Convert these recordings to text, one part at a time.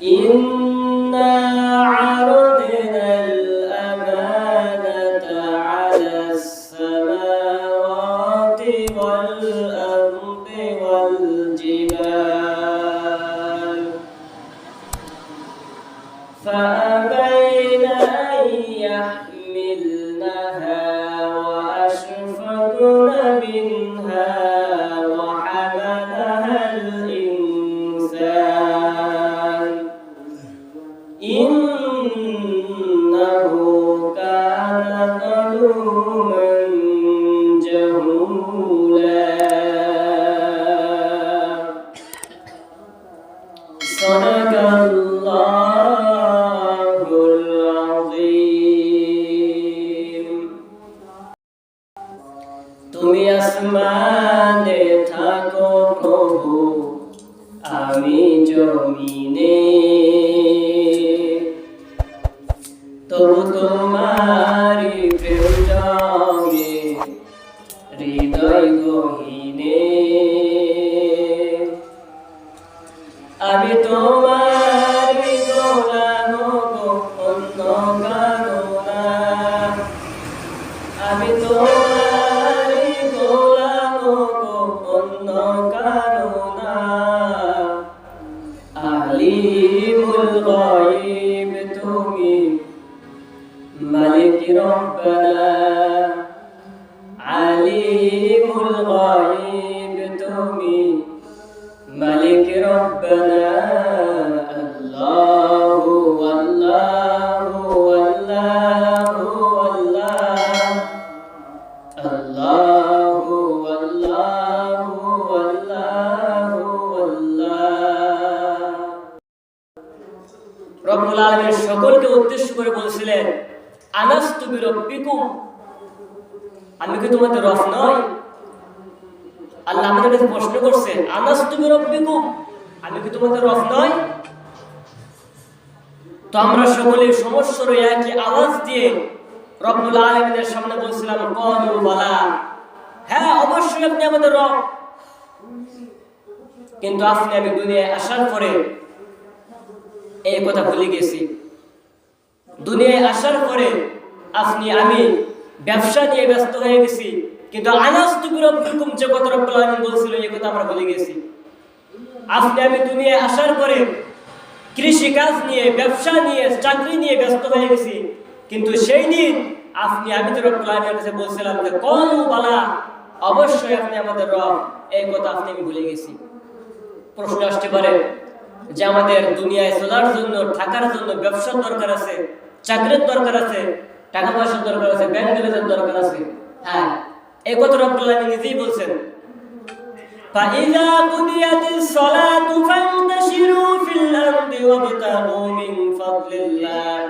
إنا عرضنا الأمانة على السماوات والأرض والجبال فأبين أن يحملنها وأشفقن منها وحملها الإنسان إنه كان ظلوما جهولا صدق الله العظيم তুমি আসমানে থাকো প্রভু আমি জমিনে তবু তোমারি প্রেম জমে হৃদয় গহীনে আমি তোমারি গোলাম গো অন্য কারো না আমি তোমারি গোলাম গো অন্য কারো না আলিমুল গায়ব তুমি মালিক রব্বানা আলিমুল গায়ব তুমি মালিক রব্বানা আল্লাহু আল্লাহু আল্লাহু আল্লাহ আল্লাহু আল্লাহু আল্লাহু আল্লাহ রব্বুল আলামিন সকলকে উদ্দেশ্য করে বলছিলেন আলাস্তু বিরাব্বিকুম আমি কি তোমাদের রব নই আল্লাহ আমাদের কাছে প্রশ্ন করছে আলাস্তু বিরাব্বিকুম আমি কি তোমাদের রব নই তো আমরা সকলে সমস্যার একই আওয়াজ দিয়ে রব্বুল আলামিনের সামনে বলছিলাম ক্বালু বালা হ্যাঁ অবশ্যই আপনি আমাদের রব কিন্তু আপনি আমি দুনিয়ায় আসার পরে এই কথা ভুলে গেছি দুনিয়ায় আসার পরে আপনি আমি ব্যবসা নিয়ে ব্যস্ত হয়ে গেছি কিন্তু আলাস্তু বিরাব্বিকুম যে কথা রব্বুল আলামিন বলছিল এই কথা আমরা ভুলে গেছি আপনি আমি দুনিয়ায় আসার পরে কৃষি কাজ নিয়ে ব্যবসা নিয়ে চাকরি নিয়ে ব্যস্ত হয়ে গেছি কিন্তু সেই দিন আপনি আমি তো রব্বুল আলামিনের কাছে বলছিলাম যে ক্বালু বালা অবশ্যই আপনি আমাদের রব এই কথা আপনি আমি ভুলে গেছি প্রশ্ন আসতে পারে যে আমাদের দুনিয়ায় চলার জন্য থাকার জন্য ব্যবসার দরকার আছে চাকরির দরকার আছে টাকা পয়সার দরকার আছে ব্যাংক ব্যালেন্সের দরকার আছে হ্যাঁ এই কথা রব্বুল আলামিন নিজেই বলছেন ফাইযা কুদিয়াতিস সালাতু ফান্তাশিরু ফিল আরদি ওয়াবতাগু মিন ফাদলিল্লাহ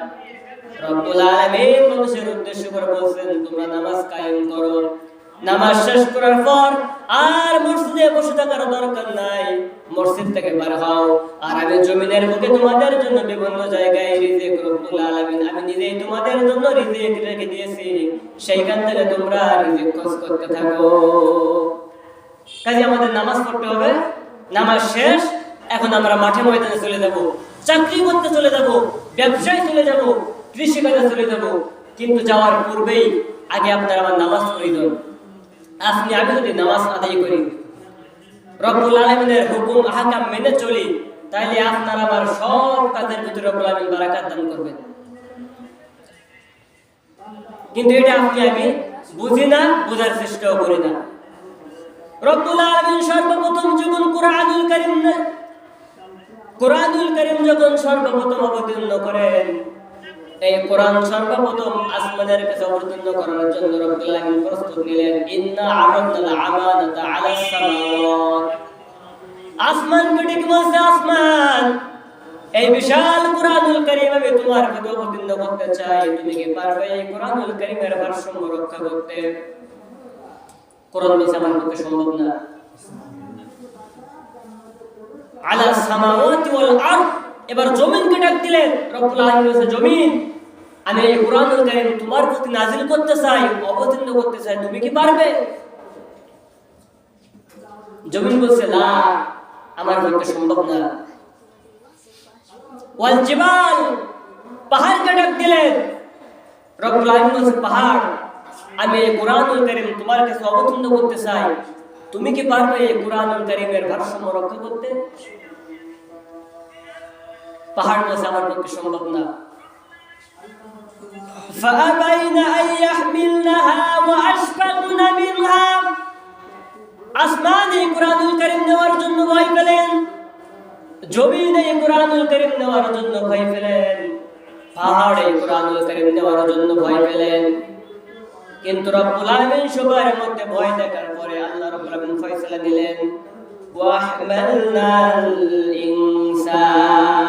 রব্বুল আলামিন মানুষের উদ্দেশ্য করে বলছেন তোমরা নামাজ কায়েম করো নামাজ শেষ করার পর আর মসজিদে বসে থাকার দরকার নাই মসজিদ থেকে বের হও আর আমি জমিনের বুকে তোমাদের জন্য বিভিন্ন জায়গায় রিজিক রব্বুল আলামিন আমি নিজেই তোমাদের জন্য রিজিক রেখে দিয়েছি সেইখান থেকে তোমরা রিজিক খোঁজ করতে থাকো কাজে আমাদের নামাজ পড়তে হবে নামাজ শেষ এখন আমরা মাঠে ময়দানে চলে যাব চাকরি করতে চলে যাব ব্যবসায় চলে যাব কৃষি কাজে চলে যাব কিন্তু যাওয়ার পূর্বেই আগে আপনার আমার নামাজ প্রয়োজন আপনি আমি যদি নামাজ আদায় করি রব্বুল আলামিনের হুকুম আহকাম মেনে চলি তাইলে আপনার আমার সব কাজের ভিতরে রব্বুল আলামিন বারাকাত দান করবেন কিন্তু এটা আপনি আমি বুঝি না বোঝার চেষ্টাও করি না রব্বুল আলামিন সর্বপ্রথম যখন কোরআনুল কারীম যখন সর্বপ্রথম অবতীর্ণ করেন এই কোরআন সর্বপ্রথম আসমানের কাছে অবতীর্ণ করার জন্য রব্বুল আলামিন প্রস্তুত নিলেন ইন্না আরাদনাল আমানাতা আলাস সামাওয়াত আসমান কেটে কি বলছে আসমান এই বিশাল কোরআনুল কারীম আমি তোমার কাছে অবতীর্ণ করতে চাই তুমি কি পারবে এই কোরআনুল কারীমের ভারসাম্য রক্ষা করতে কোরআন মিশা আমার পক্ষে সম্ভব না আলাস সামাওয়াতি ওয়াল আরদ এবার জমিনকে ডাক দিলেন রব্বুল আলামিন বলেছে জমিন আমি এই কোরআনুল কারীম তোমার প্রতি নাযিল করতে চাই অবতীর্ণ করতে চাই তুমি কি পারবে জমিন বলছে না আমার পক্ষে সম্ভব না ওয়াল জিবাল, পাহাড়কে ডাক দিলেন। রব্বুল আলামিন বলেন, পাহাড়, আমি এই কুরআনুল কারীম তোমার কাছে অবতীর্ণ করতে চাই, তুমি কি পারবে এই কুরআনুল কারীমের ভারসাম্য রক্ষা করতে? পাহাড় বলছে, আমার পক্ষে সম্ভব না। فأبين أن يحملنها وأشفقن منها, আসমান এই কুরআনুল কারীম নেওয়ার জন্য ভয় পেলেন, জমিন এই কুরআনুল কারীম নেওয়ার জন্য ভয় পেলেন, পাহাড় এই কুরআনুল কারীম নেওয়ার জন্য ভয় পেলেন। কিন্তু রব্বুল আলামিন সবার মধ্যে ভয় দেখার পরে আল্লাহ রব্বুল আলামিন ফয়সালা দিলেন, ওয়াহমালনাল ইনসান,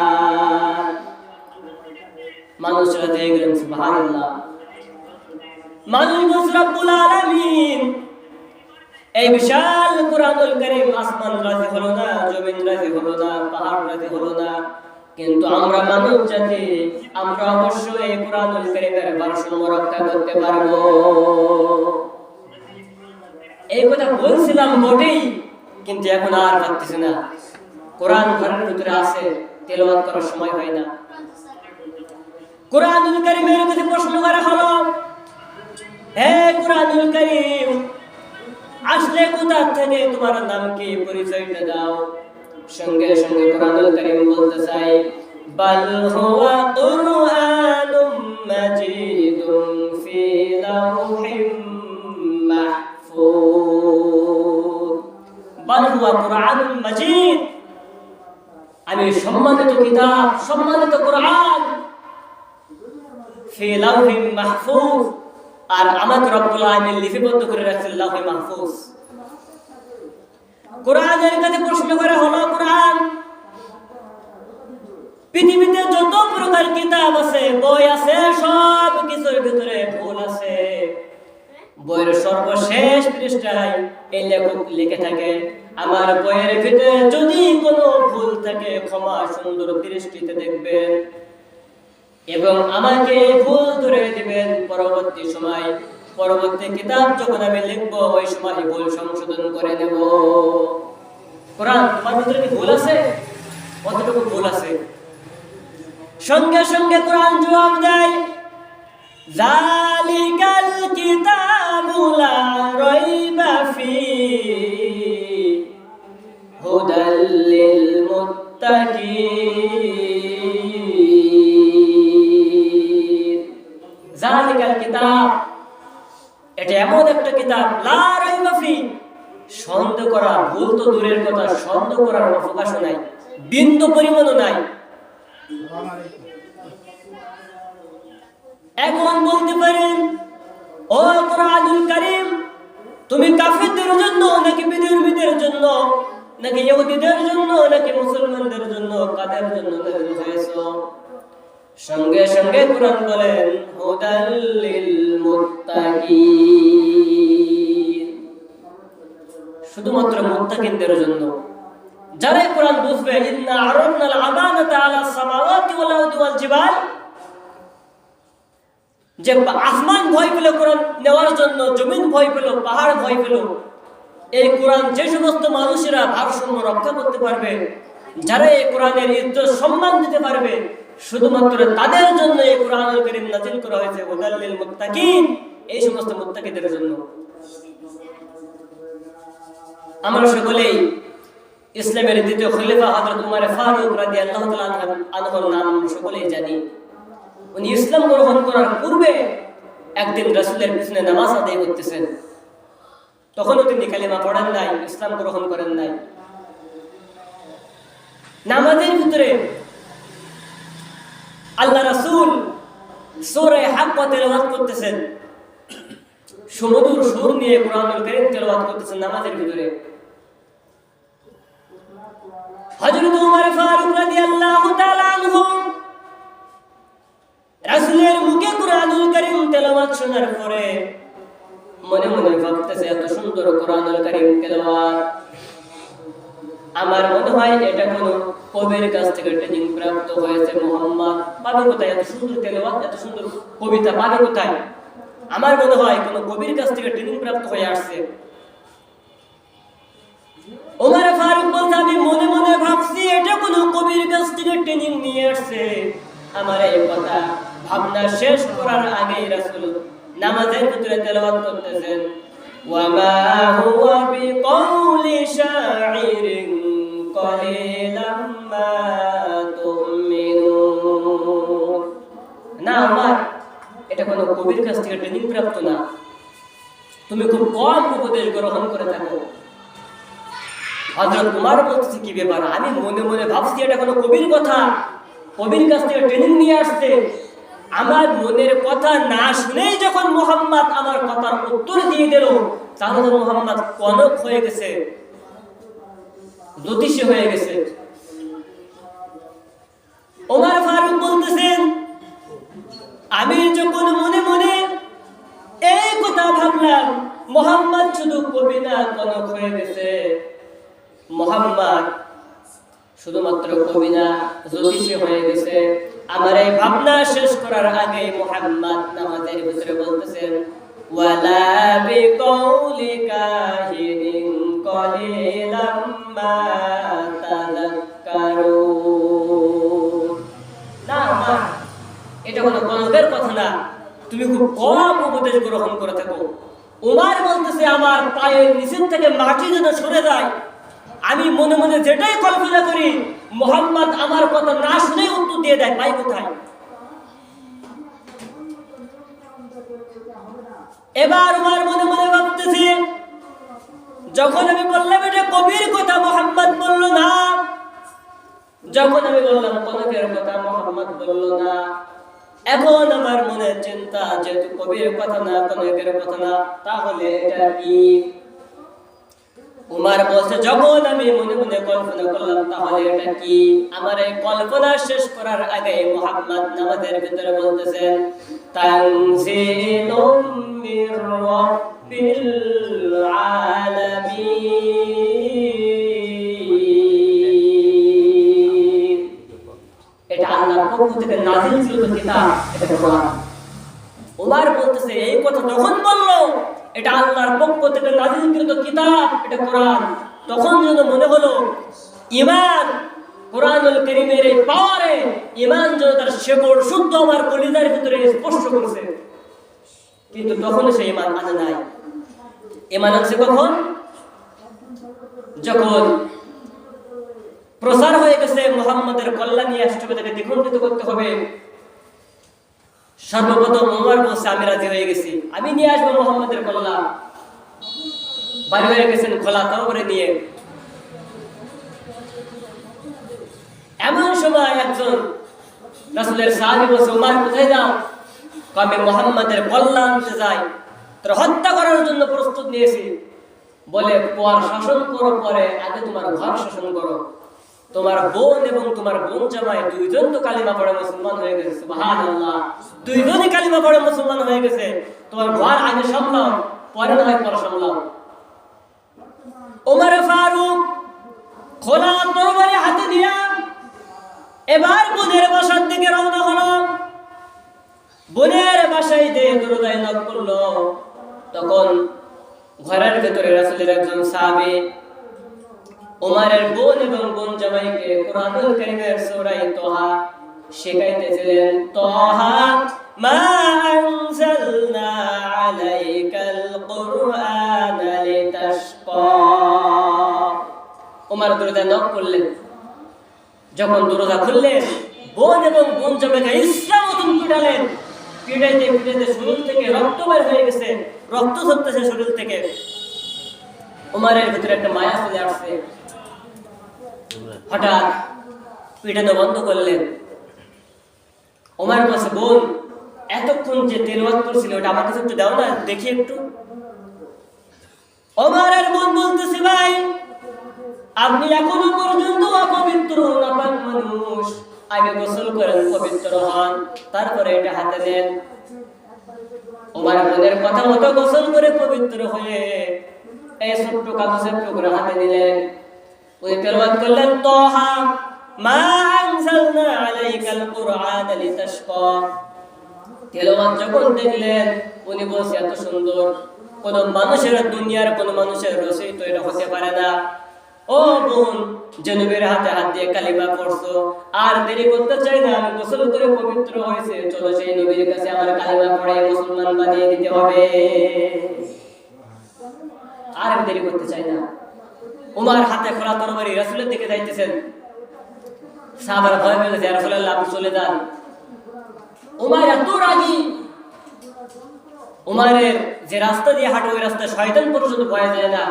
মানুষরা দিয়ে গেলেন। সুবহানাল্লাহ। মানুষ বলছে, রব্বুল আলামিন এই বিশাল কুরআনুল কারীম, আসমান রাজি হলো না, জমিন রাজি হলো না, পাহাড় রাজি হলো না, কিন্তু আমরা মানব জাতি, আমরা অবশ্যই এই কুরআনুল কারীমের ভারসাম্য রক্ষা করতে পারবো। এই কথা বলছিলাম বটেই, কিন্তু এখন আর পারতেছি না। কোরআন ঘরের ভিতরে আছে, তেলাওয়াত করার সময় হয় না। কুরআনুল কারীমের কাছে প্রশ্ন করা হলো, হে কুরআনুল কারীম, আসলে কোথা থেকে, তোমার নাম কি, পরিচয়টা দাও। সঙ্গে সঙ্গে কুরআনুল কারীম বলতে চাই, বাল হুয়া কুরআনুম মাজিদুন ফি লাওহিম মাহফুজ, বাল হুয়া কুরআনুম মাজিদ, আমি সম্মানিত কিতাব, সম্মানিত কুরআন, ফি লাওহিম মাহফুজ, আর আমাকে রব্বুল আলামিন লিপিবদ্ধ করে রাখছেন লাওহে মাহফুজ। কোরআনের কাছে প্রশ্ন করা হলো, কোরআন, পৃথিবীতে যত প্রকার কিতাব আছে, বই আছে, সব কিছুর ভিতরে ভুল আছে। বইয়ের সর্বশেষ পৃষ্ঠায় এই লেখক লিখে থাকে, আমার বইয়ের ভিতরে যদি কোনো ভুল থাকে ক্ষমা সুন্দর দৃষ্টিতে দেখবেন এবং আমাকে ভুল ধরে দিবেন। পরবর্তী সময়, পরবর্তী কিতাব যখন আমি লিখবো, ওই সময় ভুল সংশোধন করে নেব। কোরআন, তোমার ভিতরে কি ভুল আছে? কতটুকু ভুল আছে? সঙ্গে সঙ্গে কোরআন জবাব দেয়, যালিকাল কিতাবু লা রাইবা ফীহি হুদাল লিল মুত্তাকিন। যালিকাল কিতাব, এটা এমন একটা কিতাব, লা রাইবা ফীহি, সন্দেহ করা, ভুল তো দূরের কথা, সন্দেহ করার অবকাশ নাই, বিন্দু পরিমাণও নাই। এখন বলতে পারেন, ও কুরআনুল কারীম, তুমি কাফিরদের জন্য নাকি বিধর্মীদের জন্য, নাকি ইহুদিদের জন্য, নাকি মুসলমানদের জন্য, কাদের জন্য নাযিল হয়েছে? সঙ্গে সঙ্গে কুরআন বলেন, হুদাল লিল মুত্তাকিন, শুধুমাত্র মুত্তাকিনদের জন্য। যারা কোরআন বুঝবে, ইন্না আরাদনাল আমানাতা আলাস সামাওয়াতি ওয়াল আরদি ওয়াল জিবাল, যে আসমান ভয় পেল কোরআন নেওয়ার জন্য, জমিন ভয় পেল, পাহাড় ভয় পেল, এই কোরআন যে সমস্ত মানুষেরা ভারসাম্য রক্ষা করতে পারবে, যারা এই কোরআনের ইজ্জত সম্মান দিতে পারবে, শুধুমাত্র তাদের জন্য এই কোরআনুল কারীম নাযিল করা হয়েছে, হুদাল লিল মুত্তাকিন, এই সমস্ত মুত্তাকিদের জন্য। আমরা সকলেই ইসলামের দ্বিতীয় খলিফা হযরত উমর ফারুক রাদিয়াল্লাহু তাআলা আনহুর নাম সকলেই জানি। উনি ইসলাম গ্রহণ করার পূর্বে একদিন রাসূলের পিছনে নামাজ আদায় করতেছেন, তখনও তিনি কালিমা পড়েন নাই, ইসলাম গ্রহণ করেন নাই। নামাজের ভিতরে আল্লাহ রাসূল সূরা হাক্কা তেলাওয়াত করতেছেন, সুমধুর সুর নিয়ে কুরআনুল কারীম তেলাওয়াত করতেছেন নামাজের ভিতরে। হযরত উমর ফারুক রাদিয়াল্লাহু তাআলা আনহু রাসূলের মুখে কুরআনুল কারীম তেলাওয়াত শোনার পরে মনে মনে ভাবতেছে, এত সুন্দর কুরআনুল কারীম তেলাওয়াত, আমার মনে হয় এটা কোনো কবির কাছ থেকে ট্রেনিং প্রাপ্ত হয়েছে। মুহাম্মদ পাবে কোথায় এত সুন্দর তেলাওয়াত, এত সুন্দর কবিতা পাবে কোথায়? আমার মনে হয় কোনো কবির কাছ থেকে ট্রেনিং প্রাপ্ত হয়ে আসছে। ওমর ফারুক বলতে, আমি মনে মনে ভাবছি এটা কোনো কবির কাছ থেকে ট্রেনিং নিয়ে আসছে। আমার এই কথা ভাবনা শেষ করার আগেই রাসূল নামাজের ভিতরে তেলাওয়াত করতেছেন, ওয়া মা হুয়া বিকাউলি শাইরিন কলিলাম মা তুমিনুন। না আমার এটা কোনো কবির কাছ থেকে ট্রেনিং প্রাপ্ত না, তুমি খুব কম উপদেশ গ্রহণ করে থাকো। হযরত উমর বলতেছে কি ব্যাপার, আমি মনে মনে ভাবছি এটা কোনো কবির কথা, কবির কাছ থেকে ট্রেনিং নিয়ে আসছে। আমার মনের কথা না শুনেই যখন মুহাম্মদ আমার কথার উত্তর দিয়ে দিল, তাহলে মুহাম্মদ কনক হয়ে গেছে, জ্যোতিষী হয়ে গেছে। ওমর ফারুক বলতেছেন, আমি যখন মনে মনে এই কথা ভাবলাম, মুহাম্মদ শুধু কবি না কনক হয়ে গেছে, মুহাম্মদ শুধুমাত্র কবি না জ্যোতিষী হয়ে গেছে। আমার এই ভাবনা শেষ করার আগে মুহাম্মদ নামাজের ভিতরে বলতেছেন, ওয়ালা বিকাউলি কাহিনিন কলিলাম মা তাযাক্কারুন। না মা, এটা কোনো কনকের কথা না, তুমি খুব কম উপদেশ গ্রহণ করে থাকো। উমর বলতেছে, আমার পায়ের নিচের থেকে মাটি যেন সরে যায়, আমি মনে মনে যেটাই কল্পনা করি, মুহাম্মদ আমার কথা না শুনে উত্তর দিয়ে দেয়, পাই কোথায়। এবার উমর মনে মনে ভাবতেছে, যখন আমি বললাম এটা কবির কথা, মুহাম্মদ বলল না। যখন আমি বললাম কনকের কথা, মুহাম্মদ বলল না। এখন আমার মনে চিন্তা, যেহেতু কবির কথা না, কনকের কথা না, তাহলে এটা কি? উমর বলছে, যখন আমি মনে মনে কল্পনা করলাম তাহলে এটা কি? আমার এই কল্পনা শেষ করার আগে মুহাম্মদ নামাজের ভিতরে বলতেছেন, তানজিলুম মির রাব্বিল আলামিন। এটা আল্লাহর পক্ষ থেকে নাযিলকৃত কিতাব, এটা কোরআন। উমর বলতেছে, এই কথা যখন বললো এটা আল্লাহর পক্ষ থেকে নাযিলকৃত কিতাব, এটা কোরআন, তখন যেন মনে হলো ঈমান, কোরআনুল কারীমের এই পাওয়ারে ঈমান যেন তার শেকড় শুদ্ধ আমার কলিজার ভিতরে স্পর্শ করেছে। কিন্তু তখন সে ঈমান আনে নাই। ঈমান আনছে কখন? যখন প্রচার হয়ে গেছে মুহাম্মাদের কল্যাণ নিয়ে রাষ্ট্রপতিকে দ্বিখণ্ডিত করতে হবে। সর্বপ্রথম উমর বলছে, আমি রাজি হয়ে গেছি, আমি নিয়ে আসবো মুহাম্মাদের কল্যাণ। বাড়ি হয়ে গেছেন খোলা তওরে নিয়ে। এমন সময় একজন রাসূলের সাহাবী বলছে, উমর কোথায় যাও? আমি মুহাম্মাদের কল্যাণ আনতে যাই, তার হত্যা করার জন্য প্রস্তুত নিয়েছি। বলে, পর শাসন করো, পরে আগে তোমার ঘর শাসন করো। তোমার বোন এবং তোমার বোন জামাই দুইজন তো কালিমা পড়ে মুসলমান হয়ে গেছে, সুবহানাল্লাহ, দুইজনই কালিমা পড়ে মুসলমান হয়ে গেছে। তোমার ঘর আগে সামলাও, পরে না হয় পর সামলাও। ওমর ফারুক খোলা তরবারি হাতে নিয়ে এবার বোনের বাসার দিকে রওনা হলো। বোনের বাসায় দিয়ে দরজায় নক করলো। তখন ঘরের ভেতরে রাসূলের একজন সাহাবী ওমরের বোন এবং বোন জামাইকে কুরআনুল কারীমের সূরা তাহা শেখাইতেছিলেন। তাহা মা আনজালনা আলাইকাল কুরআনা লিতাশকা। ওমর দরজা নক করলেন। যখন দরজা খুললেন, বোন এবং বোন জামাইকে ইসলাম মতন পিটালেন। পিটাইতে পিটাইতে শরীর থেকে রক্ত বের হয়ে গেছে, রক্ত ঝরতেছে শরীর থেকে। ওমরের ভিতরে একটা মায়া চলে আসছে। হঠাৎ পিটানো বন্ধ করলেন। ওমর বলছে, বোন, এতক্ষণ যে তেলাওয়াত করছিল ওটা আমার কাছে একটু দাও না, দেখি একটু। ওমরের বোন বলতেছে, ভাই, আপনি এখনো পর্যন্ত অপবিত্র নাপাক মানুষ, আগে গোসল করেন, পবিত্র হন, তারপরে এটা হাতে নেন। ওমর বোনের কথা মতো গোসল করে পবিত্র হয়ে এই ছোট্ট কাগজের টুকরা হাতে নিলেন। উনি তেলাওয়াত করলেন, তাহা মা আনজালনা আলাইকাল কুরআনা লিতাশকা। তেলাওয়াত যখন দেখলেন, উনি বলছে, এত সুন্দর কোন মানুষের, দুনিয়ার কোন মানুষের রচিত এটা হতে পারে না। ও বোন, যে নবীর হাতে হাত দিয়ে কালিমা পড়ছো, আর দেরি করতে চাই না, আমি গোসল করে পবিত্র হয়েছে, চলো সেই নবীর কাছে আমার কালিমা পড়ে মুসলমান বানিয়ে দিতে হবে। আর আমি দেরি করতে চাই না। উমার হাতে খোলা তরবারি, রাসূলের দিকে যাইতেছেন। সাহাবারা ভয় পেয়ে গেছে, ইয়া রাসূলুল্লাহ আপনি চলে যান। উমার এত রাগী, উমারের যে রাস্তা দিয়ে হাঁটে ওই রাস্তায় শয়তান পর্যন্ত ভয় যায় না।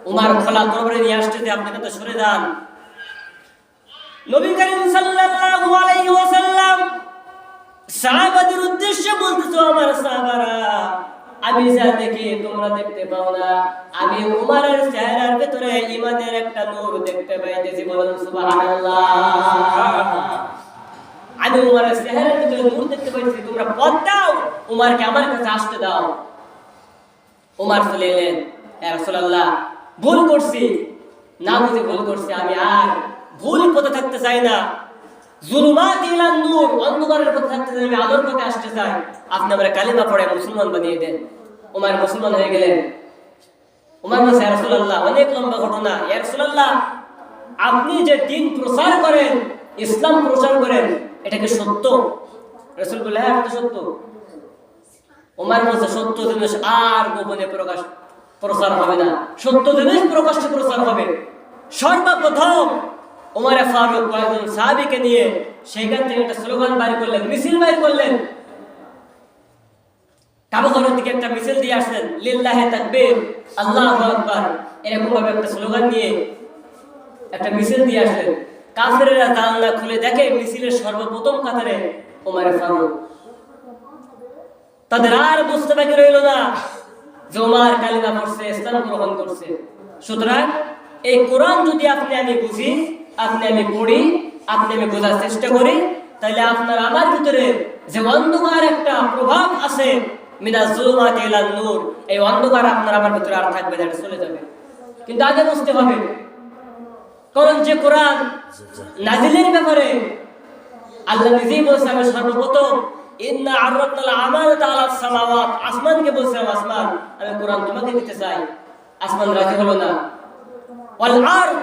উমার খোলা তরবারি নিয়ে আসছে যে আপনি কিন্তু সরে যান। নবী করিম সাল্লাল্লাহু আলাইহি ওয়াসাল্লাম সাহাবাদের উদ্দেশ্যে বলতেছো, আমার সাহাবারা, আমি যা দেখি তোমরা দেখতে পাও না, আমি উমারের চেহারার ভিতরে ঈমানের একটা নূর দেখতে পাইতেছি, বলুন সুবহানাল্লাহ। আমি উমারের চেহারার ভিতরে নূর দেখতে পাইতেছি, তোমরা পথ দাও, উমারকে আমার কাছে আসতে দাও। উমার চলে এলেন, ইয়া রাসূলুল্লাহ ভুল করছি, না বুঝে ভুল করছি, আমি আর ভুল পথে থাকতে চাই না, জুলুমাত ইলা নূর, অন্ধকারের পথে থাকতে চাই, আমি আলোর পথে আসতে চাই, আপনি আমার কালিমা পড়ে মুসলমান বানিয়ে দেন। উমার মুসলমান হয়ে গেলেন। উমার বলছে, ইয়া রাসূলুল্লাহ অনেক লম্বা ঘটনা, ইয়া রাসূলুল্লাহ আপনি যে দ্বীন প্রচার করেন, ইসলাম প্রচার করেন, এটা কি সত্য? রাসূল বললেন, হ্যাঁ এটা সত্য। উমার বলছে, সত্য জিনিস আর গোপনে প্রচার হবে না, সত্য জিনিস প্রকাশ্যে প্রচার হবে। সর্বপ্রথম উমর ফারুক কয়েকজন সাহাবীকে নিয়ে সেখান থেকে একটা স্লোগান বাইর করলেন, মিছিল বাইর করলেন। কাবা ঘরের দিকে একটা মিছিল দিয়ে আসলেন, লিল্লাহি তাকবীর, আল্লাহু আকবার, এরকম ভাবে একটা স্লোগান নিয়ে একটা মিছিল দিয়ে আসলেন। কাফেররা জানলা খুলে দেখে মিছিলের সর্বপ্রথম কাতারে উমর ফারুক। তাদের আর বুঝতে বাকি রইল না যে উমর কালিমা পড়ছে, ইসলাম গ্রহণ করছে। সুতরাং এই কোরআন যদি আপনি আমি বুঝি, আপনি আমি পড়ি, আপনি আমি বোঝার চেষ্টা করি, তাহলে আপনার আমার ভিতরে যে অন্ধকার একটা প্রভাব আছে, মিনাজ জুলুমাতি ইলান নূর, এই অন্ধকার আপনার আমার ভিতরে আর থাকবে না, এটা চলে যাবে। কিন্তু আগে বুঝতে হবে, কারণ যে কোরআন নাজিলের ব্যাপারে আল্লাহ নিজেই বলছেন, আমি সর্বপ্রথম ইন্না আররাদনাল আমানাতা আলাস সামাওয়াত, আসমানকে বলছিলাম, আসমান আমি কোরআন তোমাকে দিতে চাই, আসমান রাজি হলো না। ওয়াল আরদ,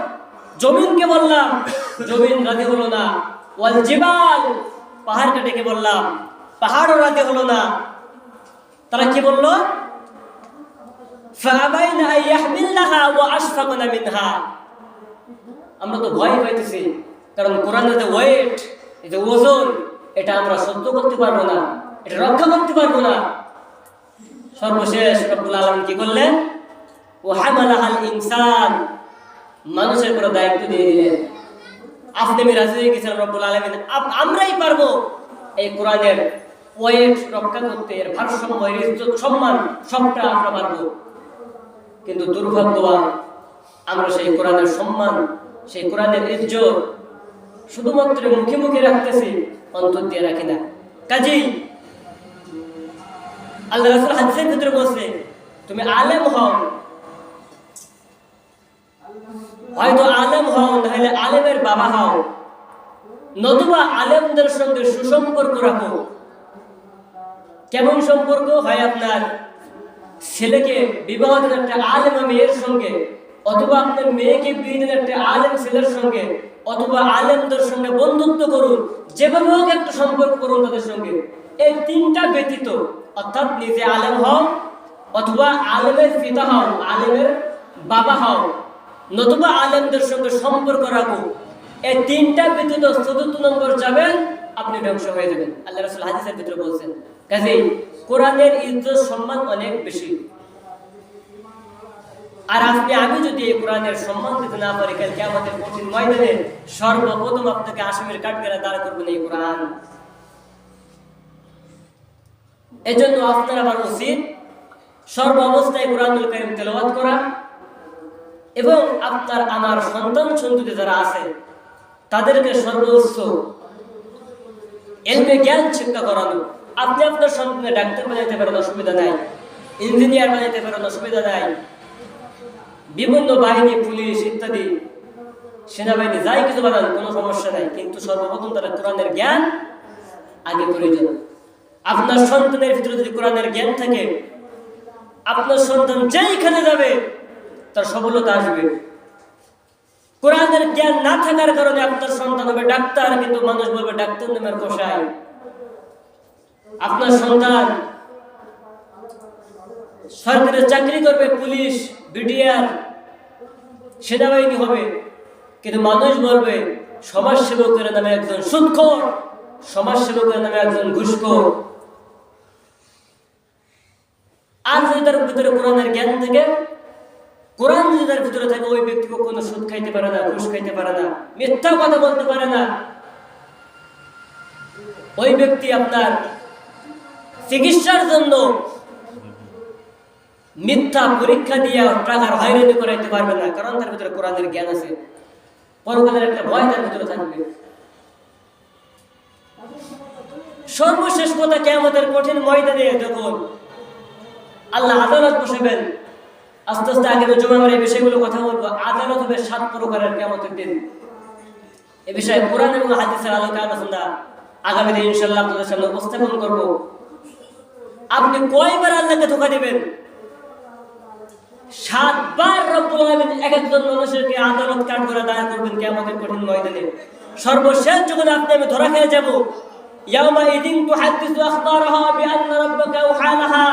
জমিনকে বললাম, জমিন রাজি হলো না। ওয়াল জিবাল, পাহাড়কে ডেকে বললাম, পাহাড়ও রাজি হলো না। তারা কি বলল? ফাআবাইনা আন ইয়াহমিলনাহা ওয়া আশফাকনা মিনহা। আমরা তো ভয় পাইতেছি, কারণ কোরআনের যে ওয়েট, এই যে ওজন, এটা আমরা সহ্য করতে পারবো না, এটা রক্ষা করতে পারবো না। সর্বশেষ রব্বুল আলামিন কি করলেন? ওয়া হামালাহাল ইনসান, মানুষের উপর দায়িত্ব দিয়ে দিলেন। আপনি আমি রাজি হয়ে গেছেন, রব্বুল আলামিন আমরাই পারবো এই কোরআনের ওয়েট রক্ষা করতে, এর ভারসাম্য, এর ইজ্জত সম্মান সবটা আমরা পারবো। কিন্তু দুর্ভাগ্যবান, আমরা সেই কোরআনের সম্মান, সেই কোরআনের ইজ্জত শুধুমাত্র মুখে মুখে রাখতেছি, অন্তর দিয়ে রাখি না। কাজেই আল্লাহ রাসূল হাদিসের ভিতরে বলছে, তুমি আলেম হও, হয়তো আলেম হও, তাহলে আলেমের বাবা হও, নতুবা আলেমদের সঙ্গে সুসম্পর্ক রাখো। কেমন সম্পর্ক হয়? আপনার ছেলেকে বিবাহ দেন একটা আলেম মেয়ের সঙ্গে, অথবা আপনার মেয়েকে বিয়ে দেন একটা আলেম ছেলের সঙ্গে, অথবা আলেমদের সঙ্গে বন্ধুত্ব করুন, যেভাবে হোক একটা সম্পর্ক করুন তাদের সঙ্গে। এই তিনটা ব্যতীত, অর্থাৎ নিজে আলেম হও, অথবা আলেমের পিতা হও, আলেমের বাবা হও, নতুবা আলেমদের সঙ্গে সম্পর্ক রাখো। এই তিনটা ব্যতীত চতুর্থ নম্বর যাবেন, আপনি ধ্বংস হয়ে যাবেন। আল্লাহ রাসূল হাদিসের ভিতরে বলছেন। কাজেই কোরআনের ইজ্জত সম্মান অনেক বেশি। আর আপনি আমি যদি এই কোরআনের সম্মান দিতে না পারি, কাল কিয়ামতের কঠিন ময়দানে সর্বপ্রথম আপনাকে আসামির কাঠগড়ায় দাঁড় করবেন এই কোরআন। এজন্য আপনার আমার উচিত সর্ব অবস্থায় কোরআনুল কারীম তেলাওয়াত করা, এবং আপনার আমার সন্তান সন্ততি যারা আছে তাদেরকে সর্বোচ্চ ইলমে জ্ঞান শিক্ষা করানো। আপনি আপনার সন্তানকে ডাক্তার বানাইতে পারেন, অসুবিধা নাই, ইঞ্জিনিয়ার বানাইতে পারেন, অসুবিধা নাই, বিভিন্ন বাহিনী, পুলিশ ইত্যাদি, সেনাবাহিনী, যাই কিছু বানান, কোনো সমস্যা নাই। কিন্তু সর্বপ্রথম তারা কোরআনের জ্ঞান আগে প্রয়োজন। আপনার সন্তানের ভিতরে যদি কোরআনের জ্ঞান থাকে, আপনার সন্তান যেইখানে যাবে তার সফলতা আসবে। কোরআনের জ্ঞান না থাকার কারণে আপনার সন্তান হবে ডাক্তার, কিন্তু মানুষ বলবে ডাক্তার নামের কসাই। আপনার সন্তান সরকারি চাকরি করবে, পুলিশ, বিডিআর, সেনাবাহিনী হবে, কিন্তু মানুষ বলবে সমাজসেবকের নামে একজন সুদখোর, সমাজসেবকের নামে একজন ঘুষখোর। আর যদি তার ভিতরে কোরআনের জ্ঞান থাকে, কোরআন যদি তার ভিতরে থাকে, ওই ব্যক্তি কখনো সুদ খাইতে পারে না, ঘুষ খাইতে পারে না, মিথ্যা কথা বলতে পারে না। ওই ব্যক্তি আপনার চিকিৎসার জন্য মিথ্যা পরীক্ষা দিয়ে টাকার হয়রানি করাইতে পারবে না, কারণ তার ভিতরে কোরআনের জ্ঞান আছে, পরকালের একটা ভয় তার ভিতরে থাকবে। সর্বশেষ কথা, কিয়ামতের কঠিন ময়দানে যখন আল্লাহ আদালত বসাবেন, আস্তে আস্তে আগে জমা আমরা এই বিষয়গুলো কথা বলবো। আদালত হবে 7 প্রকারের কিয়ামতের দিন। এ বিষয়ে কোরআন এবং হাদিসের আলোকে আলোচনা আগামী দিন ইনশাআল্লাহ আপনাদের সামনে উপস্থাপন করব। আপনি কয়বার আল্লাহকে ধোঁকা দিবেন? 7 বার রব্বুল আলামিন এক একজন মানুষকে আদালত কাঠ করে দাঁড় করবেন কিয়ামতের কঠিন ময়দানে। সর্বশেষ যখন আপনি আমি ধরা খেয়ে যাব, ইয়াউমা ইদিন তুহাদ্দিসু আখবারাহা বিআন্না রাব্বাকা আওহালাহা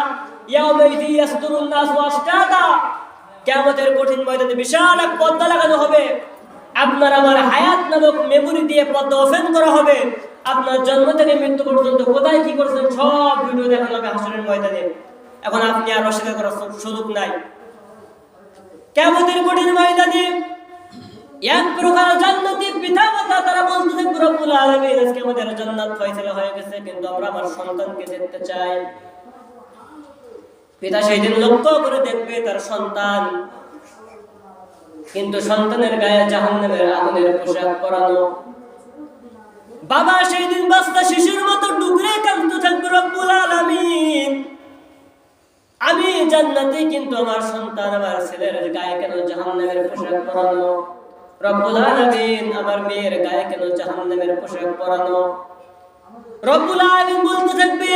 ইয়াউমা ইদি ইয়াসদুরুন নাসু আশতাতা। কিয়ামতের কঠিন ময়দানে বিশাল এক পর্দা লাগানো হবে, আপনার আমার হায়াত নামক মেমোরি দিয়ে পর্দা ওপেন করা হবে। আপনার জন্ম থেকে মৃত্যু পর্যন্ত কোথায় কি করছেন সব ভিডিও দেখানো হবে হাসরের ময়দানে। এখন আপনি আর অস্বীকার করার সুযোগ নাই। কিয়ামতের কঠিন ময়দানে এক প্রকার জান্নাতি পিতামাতা তারা বলতে থাকবে, রব্বুল আলামিন আজকে আমাদের জান্নাত ফয়সালা হয়ে গেছে, কিন্তু আমরা আমার সন্তানকে দেখতে চাই। পিতা সেই দিন লক্ষ্য করে দেখবে তার সন্তান, কিন্তু সন্তানের গায়ে জাহান্নামের আগুনের পোশাক পরানো। বাবা সেই দিন বাচ্চা শিশুর মতো ডুকরে কাঁদতে থাকবে, রব্বুল আলামিন আমি জান্নাতি, কিন্তু আমার সন্তান, আমার ছেলের গায়ে কেন জাহান্নামের পোশাক পরানো? রব্বুল আলামিন আমার মেয়ের গায়ে কেন জাহান্নামের পোশাক পরানো? রব্বুল আলামিন বলতে থাকবে,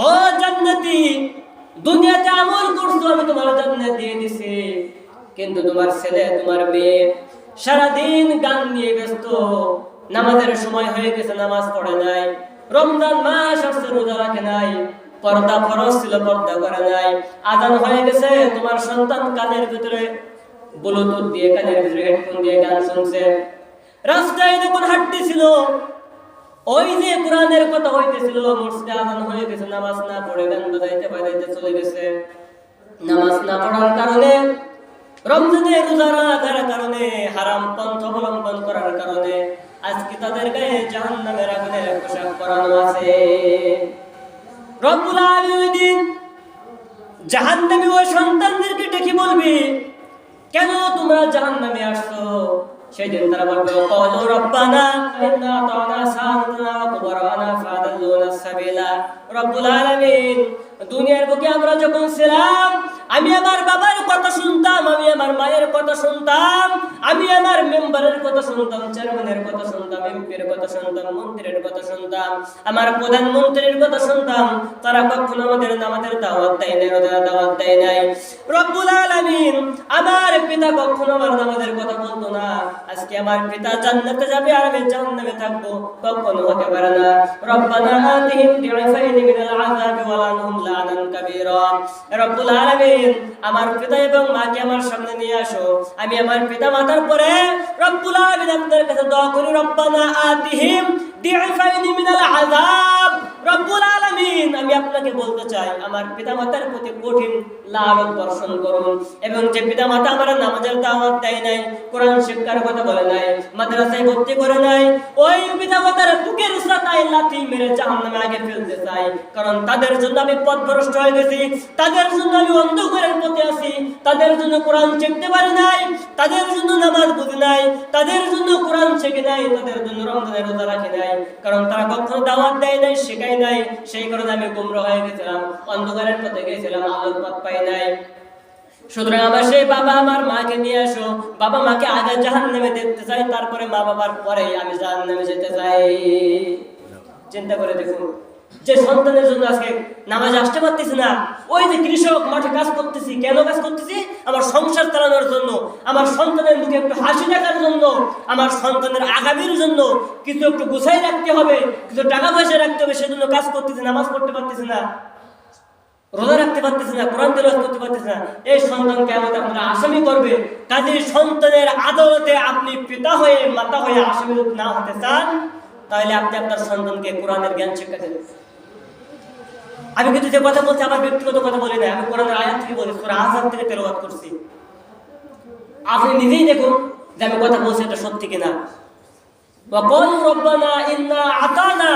ও জান্নাতি, দুনিয়াতে আমল করছো, আমি তোমার জান্নাত দিয়ে দিছি, কিন্তু তোমার ছেলে, তোমার মেয়ে সারাদিন গান নিয়ে ব্যস্ত, নামাজের সময় হয়ে গেছে নামাজ পড়ে নাই, রমজান মাস আসছে রোজা রাখে নাই, পর্দা ফরজ ছিল পর্দা করে নাই, আযান হয়ে গেছে, তোমার সন্তান কানের ভিতরে ব্লুটুথ দিয়ে, কানের ভিতরে হেডফোন দিয়ে গান শুনছে, রাস্তায় যখন হাঁটতেছিল ওই যে কোরআনের কথা হইতেছিল, মসজিদে আযান হয়ে গেছে, নামাজ না পড়ে গান বাজাইতে বাজাইতে চলে গেছে। নামাজ না পড়ার কারণে, রমজানে রোজা রাখার কারণে, হারাম পন্থা অবলম্বন করার কারণে আজকে তাদের গায়ে জাহান্নামের আগুনের পোশাক পরানো আছে। রব্বুল আলামিন জাহান্নামী ওই সন্তানদেরকে ডেকে বলবে, কেন তোমরা জাহান্নামে আসছো? সেদিন তারা বলবে, ক্বালু রাব্বানা ইন্না আতানা সাদাতানা ওয়া কুবারানা ফাদাল্লুনা সাবিলা। রব্বুল আলামিন দুনিয়ার বুকে আমরা যখন ছিলাম, আমি আমার বাবার কথা শুনতাম, আমি আমার মায়ের কথা শুনতাম, আমি আমার মেম্বারের কথা শুনতাম, চেয়ারম্যানের কথা শুনতাম, এমপির কথা শুনতাম, মন্ত্রীর কথা শুনতাম, আমার প্রধানমন্ত্রীর কথা শুনতাম, তারা কখনো আমাদের নামাজের দাওয়াত দেয় নাই, রোজার দাওয়াত দেয় নাই। রব্বুল আলামিন আমার পিতা কখনো আমার নামাজের কথা বলতো না, আজকে আমার পিতা জান্নাতে যাবে আর আমি জাহান্নামে থাকবো, কখনো হতে পারে না। রব্বানা আতিহিম দি'ফাইনি মিনাল আযাবি ওয়া লানহুম লা'নান কাবীরা। রব্বুল আলামিন আমার পিতা এবং মাকে আমার সামনে নিয়ে আসো, আমি আমার পিতা মাতার পরে রব্বুল আলামিন আপনার কাছে দোয়া করি, রব্বানা আতিহিম দি'ফাইনি মিনাল আযাব। রব্বুল আলামিন আমি আপনাকে বলতে চাই, আমার পিতামাতার প্রতি কঠিন লানত বর্ষণ করুন, এবং যে পিতামাতা আমার নামাজের দাওয়াত দেয় নাই, কোরআন শিক্ষার কথা বলে নাই, মাদ্রাসায় ভর্তি করে নাই, ওই পিতামাতার বুকের সাতায় লাথি মেরে জাহান্নামে আগে ফেলতে চাই, কারণ তাদের জন্য আমি পথভ্রষ্ট হয়ে গেছি, তাদের জন্য আমি অন্ধকারের পথে আছি, তাদের জন্য কোরআন শিখতে পারি নাই, তাদের জন্য নামাজ বুঝি নাই, তাদের জন্য কোরআন শিখে নাই, তাদের জন্য রমজানের রোজা রাখি নাই, কারণ তারা কখনো দাওয়াত দেয় নাই, শেখায় নাই, সেই কারণে আমি গুমরা হয়ে গেছিলাম, অন্ধকারের পথে গেছিলাম, আলোর পথ পাই নাই। সুতরাং আমার সেই বাবা আমার মাকে নিয়ে আসো, বাবা মাকে আগে জাহান্নামে দেখতে চাই, তারপরে মা বাবার পরে আমি জাহান্নামে যেতে চাই। চিন্তা করে দেখুন, যে সন্তানের জন্য আজকে নামাজে আসতে পারতেছি না, ওই যে কৃষক মাঠে কাজ করতেছি, কেন কাজ করতেছি? আমার সংসার চালানোর জন্য, আমার সন্তানের মুখে একটু হাসি দেখার জন্য, আমার সন্তানের আগামীর জন্য কিছু একটু গুছাই রাখতে হবে, কিছু টাকা পয়সা রাখতে হবে, সেজন্য কাজ করতেছি, নামাজ পড়তে পারতেছি না, রোজা রাখতে পারতেছে না, কোরআন তেলাওয়াত করতে পারতেছে না, এই সন্তান কিয়ামতে আপনারা আসামি করবে। কাজেই সন্তানের আদালতে আপনি পিতা হয়ে মাতা হয়ে আসামি না হতে চান, তাহলে আপনি আপনার সন্তানকে কোরআনের জ্ঞান শিক্ষা দেন। আমি কিন্তু যে কথা বলছি আমার ব্যক্তিগত কথা বলি না, আমি কোরআনের আয়াত থেকে বলি, সূরা আহজাব থেকে তেলাওয়াত করছি। আপনি নিজেই দেখুন যে আমি কথা বলছি এটা সত্যি কিনা। وقالوا ربنا إنا أطعنا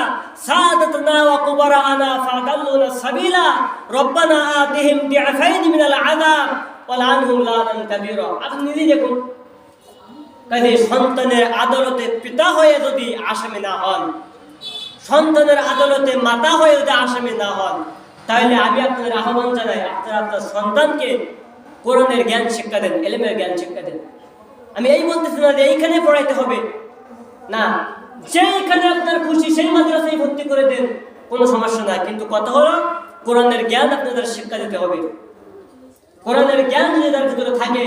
سادتنا وكبراءنا فأضلونا السبيل ربنا آتهم ضعفين من العذاب ولعنهم لعنا كبيرا। আপনি নিজেই দেখুন, কাজে সন্তানের আদালতে পিতা হয়ে যদি আসামি না হন, সন্তানের আদালতে মাতা হয়ে যদি আসামি না হন, তাহলে আমি আপনাদের আহ্বান জানাই, আপনারা আপনার সন্তানকে কোরআনের জ্ঞান শিক্ষা দেন, ইলমের জ্ঞান শিক্ষা দেন। আমি এই বলতেছি না যে এইখানে পড়াইতে হবে, না, যেখানে আপনার খুশি সেই মাদ্রাসায় ভর্তি করে দেন, কোনো সমস্যা নাই। কিন্তু কথা হলো কোরআনের জ্ঞান আপনাদের শিক্ষা দিতে হবে। কোরআনের জ্ঞান যদি তার ভিতরে থাকে,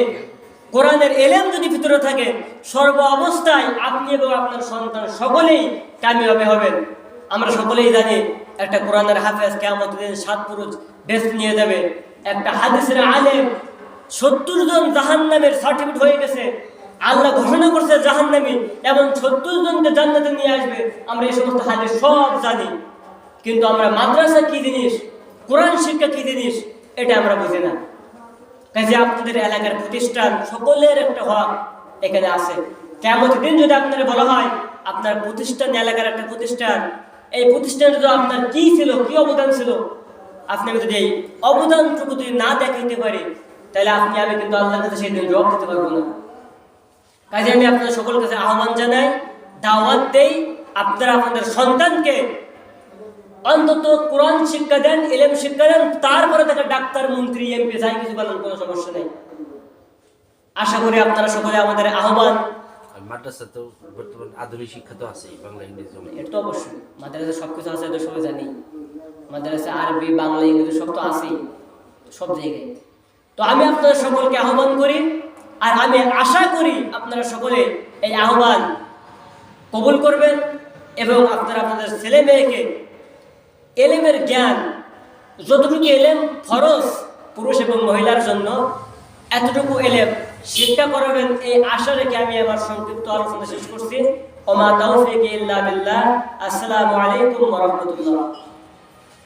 কোরআনের এলেম যদি ভিতরে থাকে, সর্ব অবস্থায় আপনি এবং আপনার সন্তান সকলেই কামিয়াবি হবেন। আমরা সকলেই জানি একটা কোরআনের হাফেজ কিয়ামতের দিন 7 পুরুষ বেহেশত নিয়ে যাবে। একটা হাদিসের আলেম 70 জন জাহান্নামের সার্টিফিকেট হয়ে গেছে, আল্লাহ ঘোষণা করছে জাহান্নামী, এবং 70 জনকে জান্নাতে নিয়ে আসবে। আমরা এই সমস্ত হাদিস সব জানি, কিন্তু আমরা মাদ্রাসা কি জিনিস, কোরআন শিক্ষা কি জিনিস, এটা আমরা বুঝি না। কাজে আপনাদের এলাকার প্রতিষ্ঠান সকলের একটা হক এখানে আছে। কিয়ামতের দিন যদি আপনারা বলা হয় আপনার প্রতিষ্ঠান এলাকার একটা প্রতিষ্ঠান, এই প্রতিষ্ঠানে যদি আপনার কি ছিল, কি অবদান ছিল, আপনি যদি এই অবদানটুকু যদি না দেখাইতে পারি, তাহলে আমি কিন্তু আল্লাহর কাছে সেই দিন জবাব দিতে পারবো না। কাজে আমি আপনাদের সকলের কাছে আহ্বান জানাই, দাওয়াত দেই, আপনারা আপনাদের সন্তানকে অন্তত কোরআন শিক্ষা দেন, ইলম শিক্ষা দেন, তারপরে তাকে ডাক্তার, মন্ত্রী, এমপি যাই কিছু বলেন, কোনো সমস্যা নেই। আশা করি আপনারা সকলে আমাদের আহ্বান। মাদ্রাসা তো বর্তমান আধুনিক শিক্ষা তো আছে, বাংলা ইংরেজি, এটা তো অবশ্যই মাদ্রাসা সবকিছু আছে, এটা সবাই জানি। মাদ্রাসা আরবি, বাংলা, ইংরেজি সব তো আছেই সব জায়গায়। তো আমি আপনাদের সকলকে আহ্বান করি, আর আমি আশা করি আপনারা সকলে এই আহ্বান কবুল করবেন, এবং আপনারা আপনাদের ছেলে মেয়েকে এলেমের জ্ঞান, যতটুকু এলেম ফরজ পুরুষ এবং মহিলার জন্য, এতটুকু এলেম শিক্ষা করাবেন, এই আশা রেখে আমি আমার সংক্ষিপ্ত আলোচনা শেষ করছি। ওমা তাওফিক ইল্লা বিল্লাহ। আসসালামু আলাইকুম ওয়া রাহমাতুল্লাহ।